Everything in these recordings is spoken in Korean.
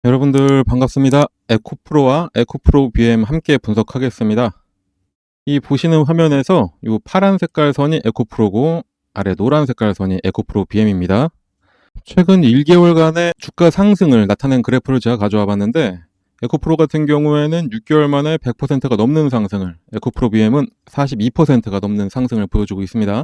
여러분들 반갑습니다. 에코프로와 에코프로 BM 함께 분석하겠습니다. 이 보시는 화면에서 이 파란 색깔 선이 에코프로고 아래 노란 색깔 선이 에코프로 BM입니다. 최근 1개월간의 주가 상승을 나타낸 그래프를 제가 가져와 봤는데 에코프로 같은 경우에는 6개월 만에 100%가 넘는 상승을, 에코프로 BM은 42%가 넘는 상승을 보여주고 있습니다.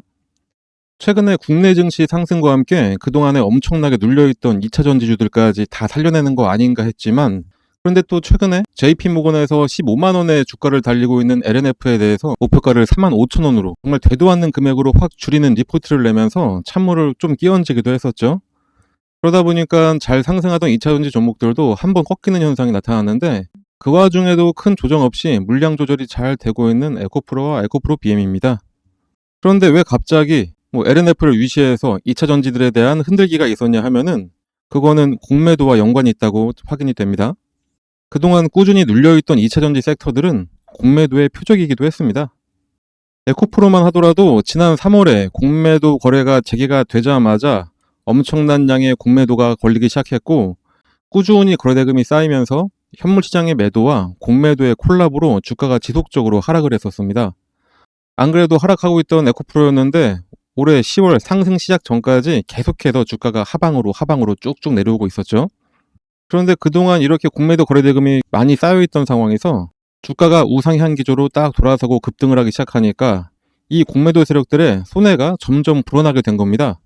최근에 국내 증시 상승과 함께 그동안에 엄청나게 눌려있던 2차 전지주들까지 다 살려내는 거 아닌가 했지만, 그런데 또 최근에 JP모건에서 15만 원의 주가를 달리고 있는 LNF에 대해서 목표가를 4만 5천 원으로 정말 되도 않는 금액으로 확 줄이는 리포트를 내면서 찬물을 좀 끼얹기도 했었죠. 그러다 보니까 잘 상승하던 2차 전지 종목들도 한번 꺾이는 현상이 나타났는데, 그 와중에도 큰 조정 없이 물량 조절이 잘 되고 있는 에코프로와 에코프로 BM입니다. 그런데 왜 갑자기 LNF를 위시해서 2차 전지들에 대한 흔들기가 있었냐 하면은, 그거는 공매도와 연관이 있다고 확인이 됩니다. 그동안 꾸준히 눌려있던 2차 전지 섹터들은 공매도의 표적이기도 했습니다. 에코프로만 하더라도 지난 3월에 공매도 거래가 재개가 되자마자 엄청난 양의 공매도가 걸리기 시작했고, 꾸준히 거래대금이 쌓이면서 현물시장의 매도와 공매도의 콜라보로 주가가 지속적으로 하락을 했었습니다. 안 그래도 하락하고 있던 에코프로였는데 올해 10월 상승 시작 전까지 계속해서 주가가 하방으로 쭉쭉 내려오고 있었죠. 그런데 그동안 이렇게 공매도 거래대금이 많이 쌓여있던 상황에서 주가가 우상향 기조로 딱 돌아서고 급등을 하기 시작하니까 이 공매도 세력들의 손해가 점점 불어나게 된 겁니다.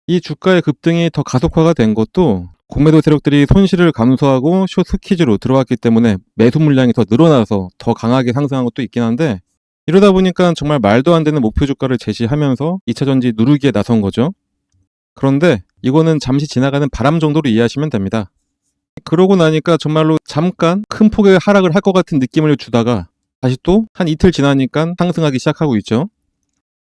이 주가의 급등이 더 가속화가 된 것도 공매도 세력들이 손실을 감수하고 숏 스퀴즈로 들어왔기 때문에 매수 물량이 더 늘어나서 더 강하게 상승한 것도 있긴 한데, 이러다 보니까 정말 말도 안 되는 목표 주가를 제시하면서 2차 전지 누르기에 나선 거죠. 그런데 이거는 잠시 지나가는 바람 정도로 이해하시면 됩니다. 그러고 나니까 정말로 잠깐 큰 폭의 하락을 할 것 같은 느낌을 주다가 다시 또 한 이틀 지나니까 상승하기 시작하고 있죠.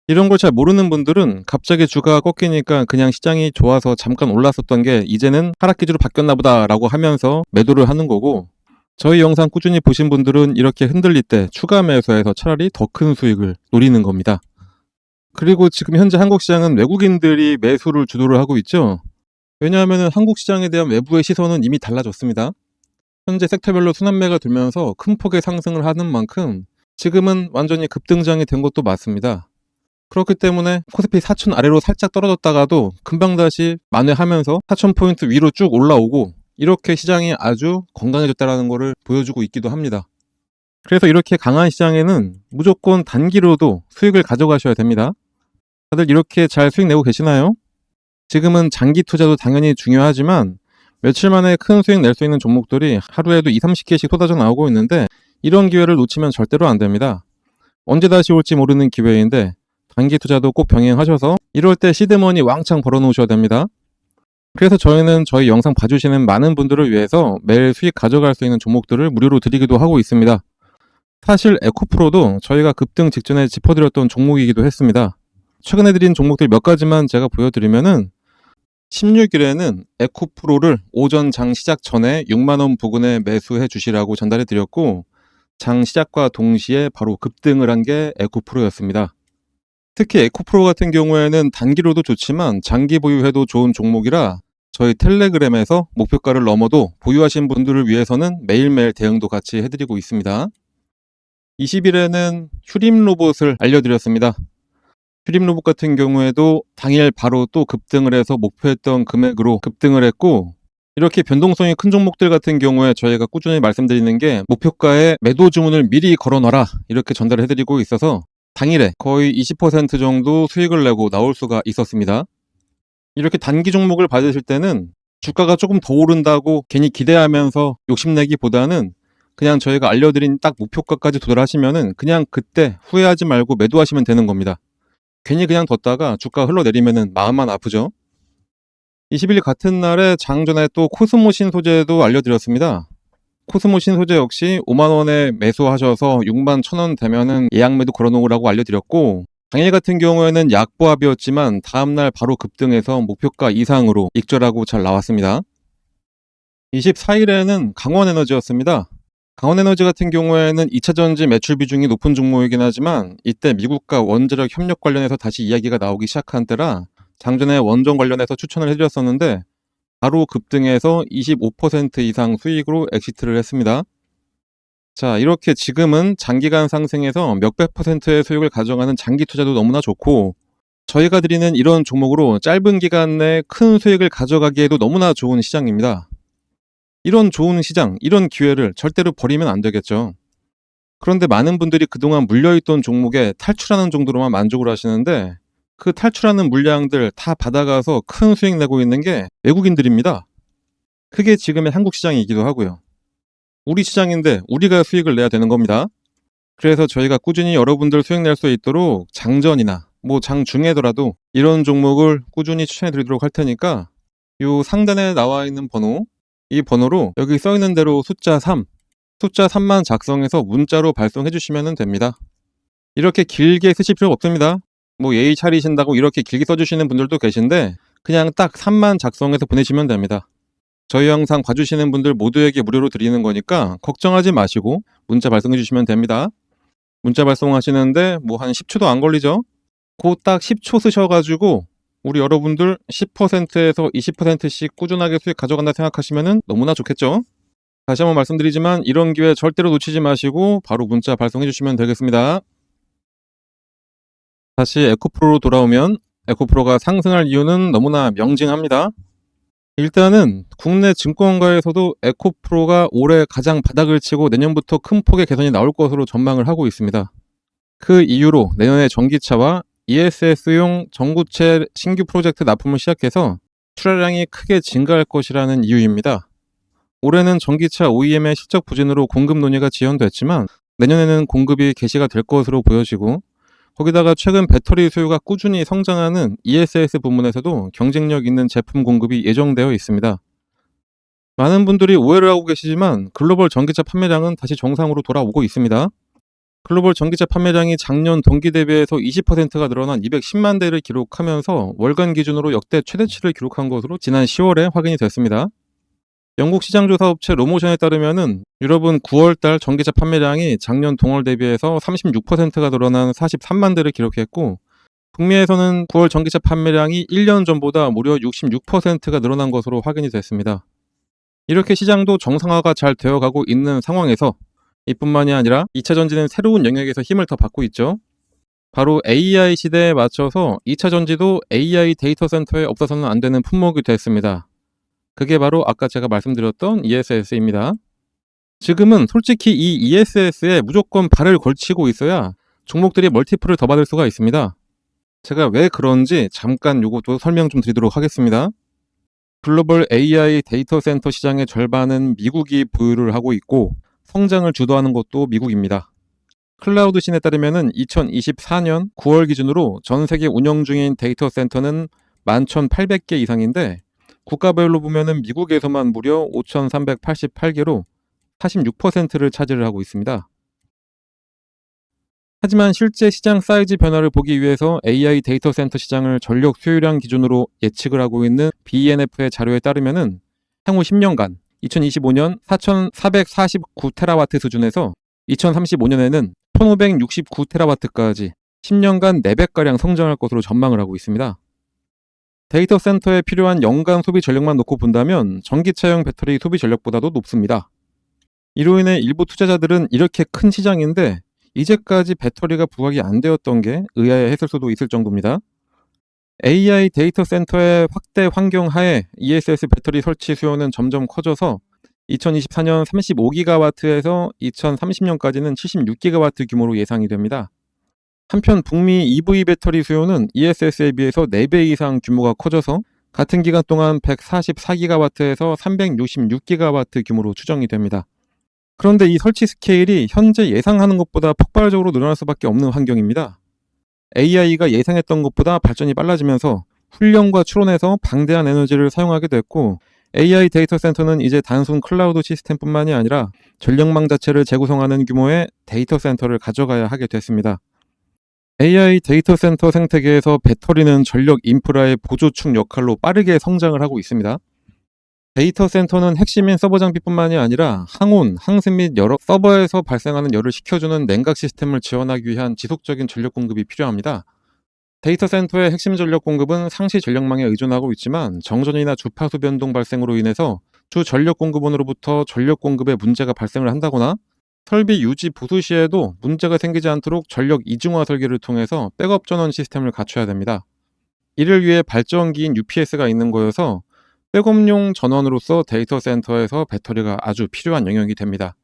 이런 걸 잘 모르는 분들은 갑자기 주가가 꺾이니까 그냥 시장이 좋아서 잠깐 올랐었던 게 이제는 하락 기조로 바뀌었나 보다라고 하면서 매도를 하는 거고, 저희 영상 꾸준히 보신 분들은 이렇게 흔들릴 때 추가 매수해서 차라리 더 큰 수익을 노리는 겁니다. 그리고 지금 현재 한국 시장은 외국인들이 매수를 주도를 하고 있죠. 왜냐하면 한국 시장에 대한 외부의 시선은 이미 달라졌습니다. 현재 섹터별로 순환매가 들면서 큰 폭의 상승을 하는 만큼 지금은 완전히 급등장이 된 것도 맞습니다. 그렇기 때문에 코스피 4천 아래로 살짝 떨어졌다가도 금방 다시 만회하면서 4,000포인트 위로 쭉 올라오고, 이렇게 시장이 아주 건강해졌다는 것을 보여주고 있기도 합니다. 그래서 이렇게 강한 시장에는 무조건 단기로도 수익을 가져가셔야 됩니다. 다들 이렇게 잘 수익 내고 계시나요? 지금은 장기 투자도 당연히 중요하지만 며칠 만에 큰 수익 낼 수 있는 종목들이 하루에도 2, 30개씩 쏟아져 나오고 있는데, 이런 기회를 놓치면 절대로 안 됩니다. 언제 다시 올지 모르는 기회인데 단기 투자도 꼭 병행하셔서 이럴 때 시드머니 왕창 벌어놓으셔야 됩니다. 그래서 저희는 저희 영상 봐주시는 많은 분들을 위해서 매일 수익 가져갈 수 있는 종목들을 무료로 드리기도 하고 있습니다. 사실 에코프로도 저희가 급등 직전에 짚어드렸던 종목이기도 했습니다. 최근에 드린 종목들 몇 가지만 제가 보여드리면은, 16일에는 에코프로를 오전 장 시작 전에 6만원 부근에 매수해 주시라고 전달해 드렸고, 장 시작과 동시에 바로 급등을 한 게 에코프로였습니다. 특히 에코프로 같은 경우에는 단기로도 좋지만 장기 보유해도 좋은 종목이라 저희 텔레그램에서 목표가를 넘어도 보유하신 분들을 위해서는 매일매일 대응도 같이 해드리고 있습니다. 20일에는 휴림 로봇을 알려드렸습니다. 휴림 로봇 같은 경우에도 당일 바로 또 급등을 해서 목표했던 금액으로 급등을 했고, 이렇게 변동성이 큰 종목들 같은 경우에 저희가 꾸준히 말씀드리는 게 목표가에 매도 주문을 미리 걸어놔라, 이렇게 전달을 해드리고 있어서 당일에 거의 20% 정도 수익을 내고 나올 수가 있었습니다. 이렇게 단기 종목을 받으실 때는 주가가 조금 더 오른다고 괜히 기대하면서 욕심내기보다는 그냥 저희가 알려드린 딱 목표가까지 도달하시면은 그냥 그때 후회하지 말고 매도하시면 되는 겁니다. 괜히 그냥 뒀다가 주가 흘러내리면은 마음만 아프죠. 20일 같은 날에 장전에 또 코스모 신소재도 알려드렸습니다. 코스모 신소재 역시 5만원에 매수하셔서 6만 1,000원 되면은 예약 매도 걸어놓으라고 알려드렸고, 당일 같은 경우에는 약보합이었지만 다음날 바로 급등해서 목표가 이상으로 익절하고 잘 나왔습니다. 24일에는 강원에너지였습니다. 강원에너지 같은 경우에는 2차전지 매출 비중이 높은 종목이긴 하지만 이때 미국과 원자력 협력 관련해서 다시 이야기가 나오기 시작한 때라 장전에 원전 관련해서 추천을 해드렸었는데, 바로 급등해서 25% 이상 수익으로 엑시트를 했습니다. 자, 이렇게 지금은 장기간 상승해서 몇백 %의 수익을 가져가는 장기 투자도 너무나 좋고, 저희가 드리는 이런 종목으로 짧은 기간 내에 큰 수익을 가져가기에도 너무나 좋은 시장입니다. 이런 좋은 시장, 이런 기회를 절대로 버리면 안 되겠죠. 그런데 많은 분들이 그동안 물려있던 종목에 탈출하는 정도로만 만족을 하시는데, 그 탈출하는 물량들 다 받아가서 큰 수익 내고 있는 게 외국인들입니다. 그게 지금의 한국 시장이기도 하고요. 우리 시장인데 우리가 수익을 내야 되는 겁니다. 그래서 저희가 꾸준히 여러분들 수익 낼 수 있도록 장전이나 장중에더라도 이런 종목을 꾸준히 추천해 드리도록 할 테니까, 요 상단에 나와 있는 번호, 이 번호로 여기 써 있는 대로 숫자 3만 작성해서 문자로 발송해 주시면 됩니다. 이렇게 길게 쓰실 필요 없습니다. 예의 차리신다고 이렇게 길게 써주시는 분들도 계신데, 그냥 딱 3만 작성해서 보내시면 됩니다. 저희 영상 봐주시는 분들 모두에게 무료로 드리는 거니까 걱정하지 마시고 문자 발송해 주시면 됩니다. 문자 발송하시는데 한 10초도 안 걸리죠? 그 딱 10초 쓰셔가지고 우리 여러분들 10%에서 20%씩 꾸준하게 수익 가져간다 생각하시면 너무나 좋겠죠? 다시 한번 말씀드리지만 이런 기회 절대로 놓치지 마시고 바로 문자 발송해 주시면 되겠습니다. 다시 에코프로로 돌아오면, 에코프로가 상승할 이유는 너무나 명징합니다. 일단은 국내 증권가에서도 에코프로가 올해 가장 바닥을 치고 내년부터 큰 폭의 개선이 나올 것으로 전망을 하고 있습니다. 그 이유로 내년에 전기차와 ESS용 전구체 신규 프로젝트 납품을 시작해서 출하량이 크게 증가할 것이라는 이유입니다. 올해는 전기차 OEM의 실적 부진으로 공급 논의가 지연됐지만 내년에는 공급이 개시가 될 것으로 보여지고, 거기다가 최근 배터리 수요가 꾸준히 성장하는 ESS 부문에서도 경쟁력 있는 제품 공급이 예정되어 있습니다. 많은 분들이 오해를 하고 계시지만 글로벌 전기차 판매량은 다시 정상으로 돌아오고 있습니다. 글로벌 전기차 판매량이 작년 동기 대비해서 20%가 늘어난 210만 대를 기록하면서 월간 기준으로 역대 최대치를 기록한 것으로 지난 10월에 확인이 됐습니다. 영국 시장조사업체 로모션에 따르면은 유럽은 9월달 전기차 판매량이 작년 동월 대비해서 36%가 늘어난 43만 대를 기록했고, 북미에서는 9월 전기차 판매량이 1년 전보다 무려 66%가 늘어난 것으로 확인이 됐습니다. 이렇게 시장도 정상화가 잘 되어가고 있는 상황에서 이뿐만이 아니라 2차 전지는 새로운 영역에서 힘을 더 받고 있죠. 바로 AI 시대에 맞춰서 2차 전지도 AI 데이터 센터에 없어서는 안 되는 품목이 됐습니다. 그게 바로 아까 제가 말씀드렸던 ESS입니다. 지금은 솔직히 이 ESS에 무조건 발을 걸치고 있어야 종목들이 멀티플을 더 받을 수가 있습니다. 제가 왜 그런지 잠깐 요것도 설명 좀 드리도록 하겠습니다. 글로벌 AI 데이터 센터 시장의 절반은 미국이 보유를 하고 있고, 성장을 주도하는 것도 미국입니다. 클라우드신에 따르면 2024년 9월 기준으로 전 세계 운영 중인 데이터 센터는 11,800개 이상인데, 국가별로 보면은 미국에서만 무려 5,388개로 46%를 차지를 하고 있습니다. 하지만 실제 시장 사이즈 변화를 보기 위해서 AI 데이터 센터 시장을 전력 수요량 기준으로 예측을 하고 있는 BNF의 자료에 따르면은 향후 10년간 2025년 4,449테라와트 수준에서 2035년에는 1,569테라와트까지 10년간 4배가량 성장할 것으로 전망을 하고 있습니다. 데이터 센터에 필요한 연간 소비 전력만 놓고 본다면 전기차용 배터리 소비 전력보다도 높습니다. 이로 인해 일부 투자자들은 이렇게 큰 시장인데 이제까지 배터리가 부각이 안 되었던 게 의아해했을 수도 있을 정도입니다. AI 데이터 센터의 확대 환경 하에 ESS 배터리 설치 수요는 점점 커져서 2024년 35기가와트에서 2030년까지는 76기가와트 규모로 예상이 됩니다. 한편 북미 EV 배터리 수요는 ESS에 비해서 4배 이상 규모가 커져서 같은 기간 동안 144기가와트에서 366기가와트 규모로 추정이 됩니다. 그런데 이 설치 스케일이 현재 예상하는 것보다 폭발적으로 늘어날 수밖에 없는 환경입니다. AI가 예상했던 것보다 발전이 빨라지면서 훈련과 추론에서 방대한 에너지를 사용하게 됐고, AI 데이터 센터는 이제 단순 클라우드 시스템뿐만이 아니라 전력망 자체를 재구성하는 규모의 데이터 센터를 가져가야 하게 됐습니다. AI 데이터 센터 생태계에서 배터리는 전력 인프라의 보조축 역할로 빠르게 성장을 하고 있습니다. 데이터 센터는 핵심인 서버 장비뿐만이 아니라 항온, 항습 및 여러 서버에서 발생하는 열을 식혀주는 냉각 시스템을 지원하기 위한 지속적인 전력 공급이 필요합니다. 데이터 센터의 핵심 전력 공급은 상시 전력망에 의존하고 있지만 정전이나 주파수 변동 발생으로 인해서 주 전력 공급원으로부터 전력 공급에 문제가 발생을 한다거나 설비 유지 보수 시에도 문제가 생기지 않도록 전력 이중화 설계를 통해서 백업 전원 시스템을 갖춰야 됩니다. 이를 위해 발전기인 UPS가 있는 거여서 백업용 전원으로서 데이터 센터에서 배터리가 아주 필요한 영역이 됩니다.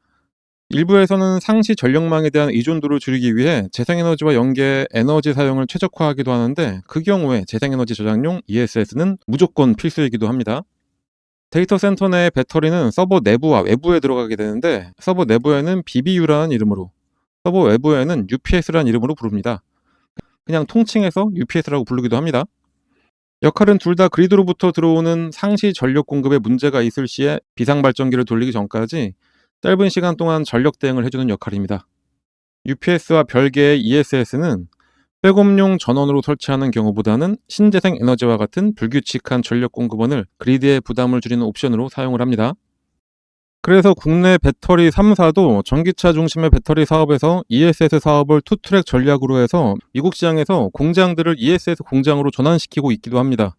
일부에서는 상시 전력망에 대한 의존도를 줄이기 위해 재생에너지와 연계해 에너지 사용을 최적화하기도 하는데, 그 경우에 재생에너지 저장용 ESS는 무조건 필수이기도 합니다. 데이터 센터 내 배터리는 서버 내부와 외부에 들어가게 되는데, 서버 내부에는 BBU라는 이름으로, 서버 외부에는 UPS라는 이름으로 부릅니다. 그냥 통칭해서 UPS라고 부르기도 합니다. 역할은 둘 다 그리드로부터 들어오는 상시 전력 공급에 문제가 있을 시에 비상발전기를 돌리기 전까지 짧은 시간 동안 전력 대응을 해주는 역할입니다. UPS와 별개의 ESS는 백업용 전원으로 설치하는 경우보다는 신재생 에너지와 같은 불규칙한 전력 공급원을 그리드에 부담을 줄이는 옵션으로 사용을 합니다. 그래서 국내 배터리 3사도 전기차 중심의 배터리 사업에서 ESS 사업을 투트랙 전략으로 해서 미국 시장에서 공장들을 ESS 공장으로 전환시키고 있기도 합니다.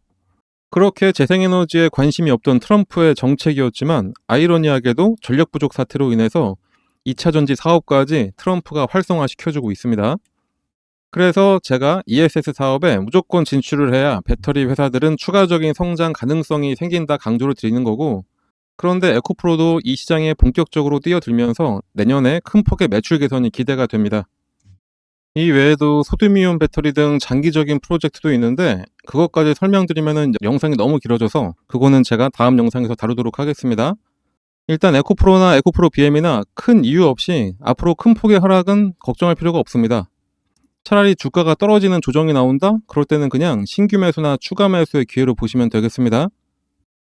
그렇게 재생에너지에 관심이 없던 트럼프의 정책이었지만, 아이러니하게도 전력 부족 사태로 인해서 2차 전지 사업까지 트럼프가 활성화시켜주고 있습니다. 그래서 제가 ESS 사업에 무조건 진출을 해야 배터리 회사들은 추가적인 성장 가능성이 생긴다 강조를 드리는 거고, 그런데 에코프로도 이 시장에 본격적으로 뛰어들면서 내년에 큰 폭의 매출 개선이 기대가 됩니다. 이 외에도 소듐이온 배터리 등 장기적인 프로젝트도 있는데, 그것까지 설명드리면 영상이 너무 길어져서 그거는 제가 다음 영상에서 다루도록 하겠습니다. 일단 에코프로나 에코프로 BM이나 큰 이유 없이 앞으로 큰 폭의 하락은 걱정할 필요가 없습니다. 차라리 주가가 떨어지는 조정이 나온다? 그럴 때는 그냥 신규 매수나 추가 매수의 기회로 보시면 되겠습니다.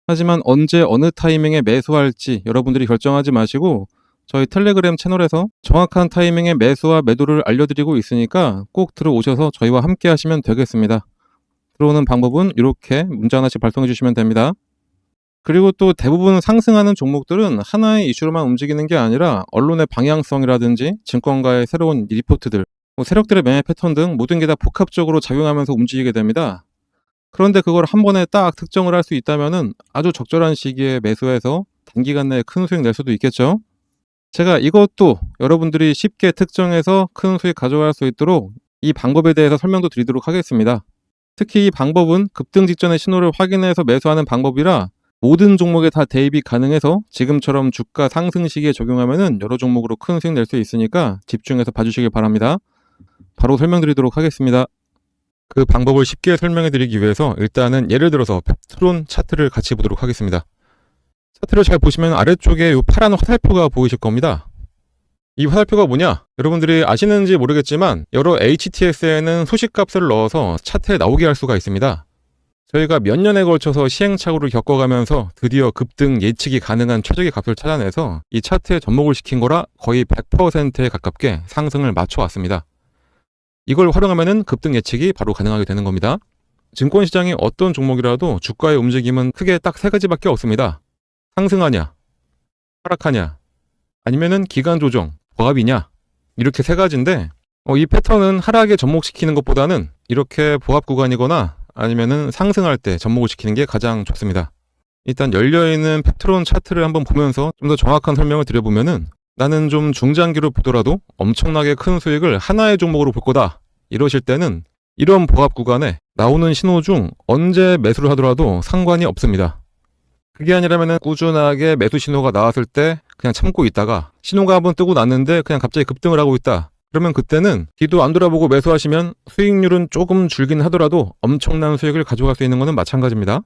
하지만 언제 어느 타이밍에 매수할지 여러분들이 결정하지 마시고, 저희 텔레그램 채널에서 정확한 타이밍에 매수와 매도를 알려드리고 있으니까 꼭 들어오셔서 저희와 함께 하시면 되겠습니다. 들어오는 방법은 이렇게 문자 하나씩 발송해 주시면 됩니다. 그리고 또 대부분 상승하는 종목들은 하나의 이슈로만 움직이는 게 아니라 언론의 방향성이라든지 증권가의 새로운 리포트들, 세력들의 매매 패턴 등 모든 게 다 복합적으로 작용하면서 움직이게 됩니다. 그런데 그걸 한 번에 딱 특정을 할 수 있다면 아주 적절한 시기에 매수해서 단기간 내에 큰 수익 낼 수도 있겠죠. 제가 이것도 여러분들이 쉽게 특정해서 큰 수익 가져갈 수 있도록 이 방법에 대해서 설명도 드리도록 하겠습니다. 특히 이 방법은 급등 직전의 신호를 확인해서 매수하는 방법이라 모든 종목에 다 대입이 가능해서 지금처럼 주가 상승 시기에 적용하면 여러 종목으로 큰 수익 낼 수 있으니까 집중해서 봐주시길 바랍니다. 바로 설명드리도록 하겠습니다. 그 방법을 쉽게 설명해 드리기 위해서 일단은 예를 들어서 펩트론 차트를 같이 보도록 하겠습니다. 차트를 잘 보시면 아래쪽에 이 파란 화살표가 보이실 겁니다. 이 화살표가 뭐냐? 여러분들이 아시는지 모르겠지만 여러 HTS에는 소식값을 넣어서 차트에 나오게 할 수가 있습니다. 저희가 몇 년에 걸쳐서 시행착오를 겪어가면서 드디어 급등 예측이 가능한 최적의 값을 찾아내서 이 차트에 접목을 시킨 거라 거의 100%에 가깝게 상승을 맞춰왔습니다. 이걸 활용하면 급등 예측이 바로 가능하게 되는 겁니다. 증권시장의 어떤 종목이라도 주가의 움직임은 크게 딱 세 가지밖에 없습니다. 상승하냐, 하락하냐, 아니면은 기간 조정, 보합이냐, 이렇게 세 가지인데 이 패턴은 하락에 접목시키는 것보다는 이렇게 보합 구간이거나 아니면은 상승할 때 접목을 시키는 게 가장 좋습니다. 일단 열려있는 펩트론 차트를 한번 보면서 좀 더 정확한 설명을 드려보면은, 나는 좀 중장기로 보더라도 엄청나게 큰 수익을 하나의 종목으로 볼 거다 이러실 때는 이런 보합 구간에 나오는 신호 중 언제 매수를 하더라도 상관이 없습니다. 그게 아니라면 꾸준하게 매수 신호가 나왔을 때 그냥 참고 있다가 신호가 한번 뜨고 났는데 그냥 갑자기 급등을 하고 있다, 그러면 그때는 뒤도 안 돌아보고 매수하시면 수익률은 조금 줄긴 하더라도 엄청난 수익을 가져갈 수 있는 것은 마찬가지입니다.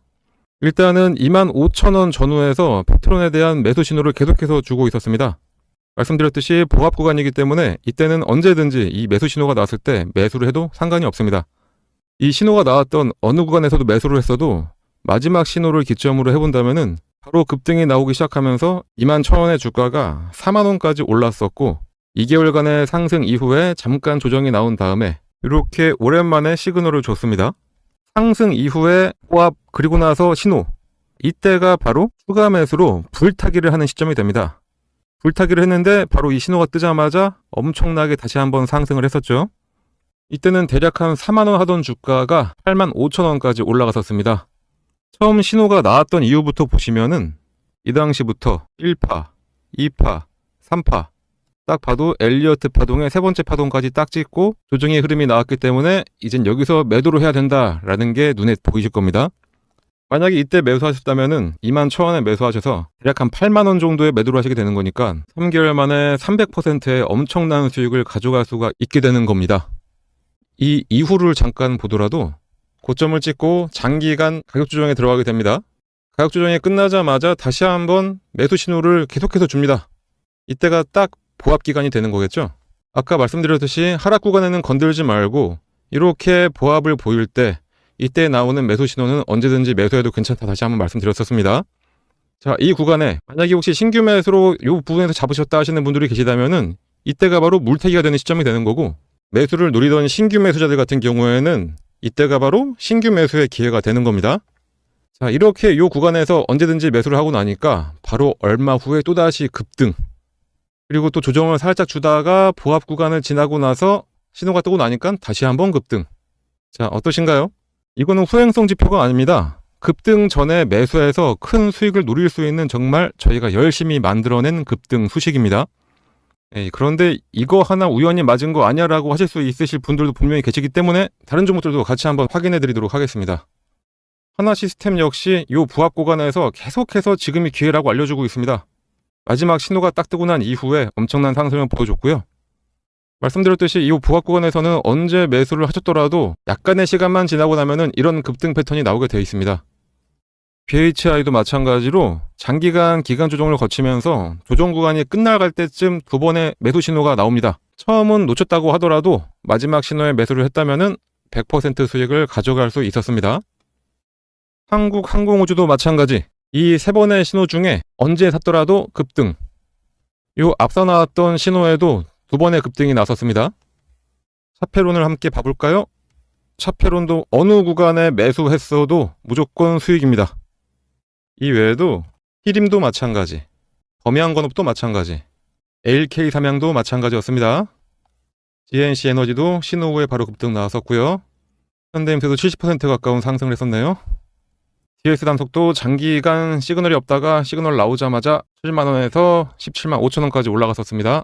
일단은 25,000원 전후에서 펩트론에 대한 매수 신호를 계속해서 주고 있었습니다. 말씀드렸듯이 보합 구간이기 때문에 이때는 언제든지 이 매수 신호가 나왔을 때 매수를 해도 상관이 없습니다. 이 신호가 나왔던 어느 구간에서도 매수를 했어도 마지막 신호를 기점으로 해본다면은 바로 급등이 나오기 시작하면서 21,000원의 주가가 40,000원까지 올랐었고 2개월간의 상승 이후에 잠깐 조정이 나온 다음에 이렇게 오랜만에 시그널을 줬습니다. 상승 이후에 보합, 그리고 나서 신호, 이때가 바로 추가 매수로 불타기를 하는 시점이 됩니다. 불타기를 했는데 바로 이 신호가 뜨자마자 엄청나게 다시 한번 상승을 했었죠. 이때는 대략 한 4만원 하던 주가가 85,000원까지 올라갔었습니다. 처음 신호가 나왔던 이후부터 보시면은 이 당시부터 1파, 2파, 3파 딱 봐도 엘리어트 파동의 세 번째 파동까지 딱 찍고 조정의 흐름이 나왔기 때문에 이젠 여기서 매도를 해야 된다라는 게 눈에 보이실 겁니다. 만약에 이때 매수하셨다면은 21,000원에 매수하셔서 대략 한 8만원 정도의 매도를 하시게 되는 거니까 3개월 만에 300%의 엄청난 수익을 가져갈 수가 있게 되는 겁니다. 이 이후를 잠깐 보더라도 고점을 찍고 장기간 가격 조정에 들어가게 됩니다. 가격 조정이 끝나자마자 다시 한번 매수 신호를 계속해서 줍니다. 이때가 딱 보합 기간이 되는 거겠죠. 아까 말씀드렸듯이 하락 구간에는 건들지 말고 이렇게 보합을 보일 때 이때 나오는 매수 신호는 언제든지 매수해도 괜찮다 다시 한번 말씀드렸었습니다. 자, 이 구간에 만약에 혹시 신규 매수로 이 부분에서 잡으셨다 하시는 분들이 계시다면은 이때가 바로 물타기가 되는 시점이 되는 거고, 매수를 노리던 신규 매수자들 같은 경우에는 이때가 바로 신규 매수의 기회가 되는 겁니다. 자, 이렇게 이 구간에서 언제든지 매수를 하고 나니까 바로 얼마 후에 또다시 급등, 그리고 또 조정을 살짝 주다가 보합 구간을 지나고 나서 신호가 뜨고 나니까 다시 한번 급등. 자, 어떠신가요? 이거는 후행성 지표가 아닙니다. 급등 전에 매수해서 큰 수익을 노릴 수 있는 정말 저희가 열심히 만들어낸 급등 수식입니다. 그런데 이거 하나 우연히 맞은 거 아니야 라고 하실 수 있으실 분들도 분명히 계시기 때문에 다른 종목들도 같이 한번 확인해 드리도록 하겠습니다. 하나시스템 역시 이 부합 구간에서 계속해서 지금이 기회라고 알려주고 있습니다. 마지막 신호가 딱 뜨고 난 이후에 엄청난 상승을 보여줬고요. 말씀드렸듯이 이 부합 구간에서는 언제 매수를 하셨더라도 약간의 시간만 지나고 나면은 이런 급등 패턴이 나오게 되어 있습니다. BHI도 마찬가지로 장기간 기간 조정을 거치면서 조정 구간이 끝나갈 때쯤 두 번의 매수 신호가 나옵니다. 처음은 놓쳤다고 하더라도 마지막 신호에 매수를 했다면은 100% 수익을 가져갈 수 있었습니다. 한국항공우주도 마찬가지. 이 세 번의 신호 중에 언제 샀더라도 급등. 요 앞서 나왔던 신호에도 두 번의 급등이 나섰습니다. 차페론을 함께 봐볼까요? 차페론도 어느 구간에 매수했어도 무조건 수익입니다. 이 외에도 히림도 마찬가지, 범양건업도 마찬가지, LK 삼양도 마찬가지였습니다. GNC 에너지도 신호 후에 바로 급등 나왔었고요. 현대임수도 70% 가까운 상승을 했었네요. DS 단속도 장기간 시그널이 없다가 시그널 나오자마자 7만원에서 17만 5천원까지 올라갔었습니다.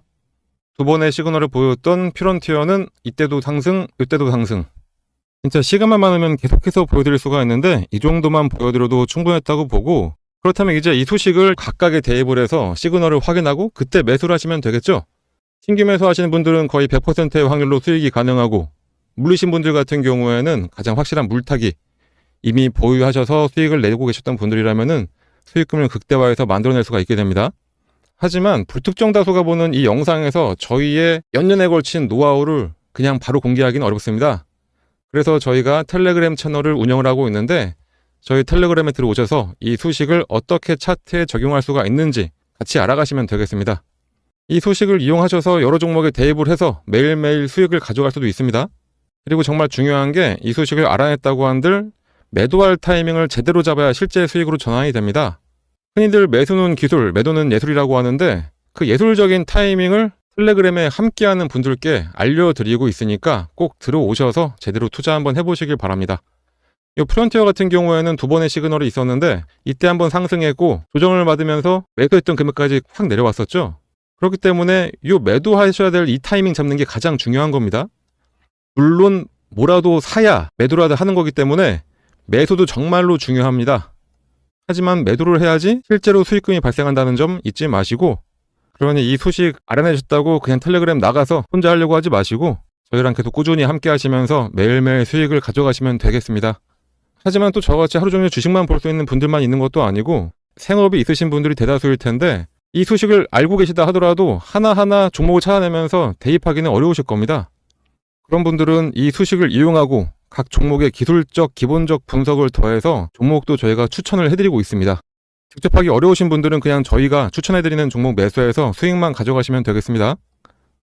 두 번의 시그널을 보였던 퓨런티어는 이때도 상승, 이때도 상승. 진짜 시간만 많으면 계속해서 보여드릴 수가 있는데 이 정도만 보여드려도 충분했다고 보고, 그렇다면 이제 이 소식을 각각에 대입을 해서 시그널을 확인하고 그때 매수를 하시면 되겠죠. 신규 매수하시는 분들은 거의 100%의 확률로 수익이 가능하고, 물리신 분들 같은 경우에는 가장 확실한 물타기, 이미 보유하셔서 수익을 내고 계셨던 분들이라면은 수익금을 극대화해서 만들어낼 수가 있게 됩니다. 하지만 불특정 다수가 보는 이 영상에서 저희의 연년에 걸친 노하우를 그냥 바로 공개하기는 어렵습니다. 그래서 저희가 텔레그램 채널을 운영을 하고 있는데, 저희 텔레그램에 들어오셔서 이 소식을 어떻게 차트에 적용할 수가 있는지 같이 알아가시면 되겠습니다. 이 소식을 이용하셔서 여러 종목에 대입을 해서 매일매일 수익을 가져갈 수도 있습니다. 그리고 정말 중요한 게 이 소식을 알아냈다고 한들 매도할 타이밍을 제대로 잡아야 실제 수익으로 전환이 됩니다. 흔히들 매수는 기술, 매도는 예술이라고 하는데 그 예술적인 타이밍을 텔레그램에 함께하는 분들께 알려드리고 있으니까 꼭 들어오셔서 제대로 투자 한번 해보시길 바랍니다. 이 프론티어 같은 경우에는 두 번의 시그널이 있었는데 이때 한번 상승했고 조정을 받으면서 매도했던 금액까지 확 내려왔었죠. 그렇기 때문에 이 매도하셔야 될 이 타이밍 잡는 게 가장 중요한 겁니다. 물론 뭐라도 사야 매도라도 하는 거기 때문에 매수도 정말로 중요합니다. 하지만 매도를 해야지 실제로 수익금이 발생한다는 점 잊지 마시고, 그러니 이 소식 알아내셨다고 그냥 텔레그램 나가서 혼자 하려고 하지 마시고 저희랑 계속 꾸준히 함께 하시면서 매일매일 수익을 가져가시면 되겠습니다. 하지만 또 저같이 하루 종일 주식만 볼 수 있는 분들만 있는 것도 아니고 생업이 있으신 분들이 대다수일 텐데 이 소식을 알고 계시다 하더라도 하나하나 종목을 찾아내면서 대입하기는 어려우실 겁니다. 그런 분들은 이 소식을 이용하고 각 종목의 기술적, 기본적 분석을 더해서 종목도 저희가 추천을 해드리고 있습니다. 직접 하기 어려우신 분들은 그냥 저희가 추천해드리는 종목 매수해서 수익만 가져가시면 되겠습니다.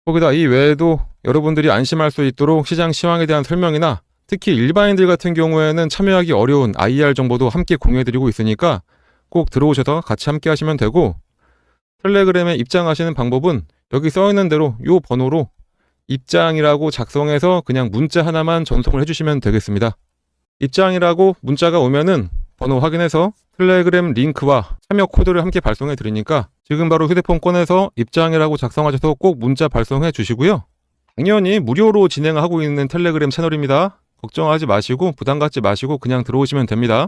거기다 이 외에도 여러분들이 안심할 수 있도록 시장 시황에 대한 설명이나 특히 일반인들 같은 경우에는 참여하기 어려운 IR 정보도 함께 공유해드리고 있으니까 꼭 들어오셔서 같이 함께 하시면 되고, 텔레그램에 입장하시는 방법은 여기 써있는 대로 이 번호로 입장이라고 작성해서 그냥 문자 하나만 전송을 해주시면 되겠습니다. 입장이라고 문자가 오면은 번호 확인해서 텔레그램 링크와 참여 코드를 함께 발송해 드리니까 지금 바로 휴대폰 꺼내서 입장이라고 작성하셔서 꼭 문자 발송해 주시고요. 당연히 무료로 진행하고 있는 텔레그램 채널입니다. 걱정하지 마시고 부담 갖지 마시고 그냥 들어오시면 됩니다.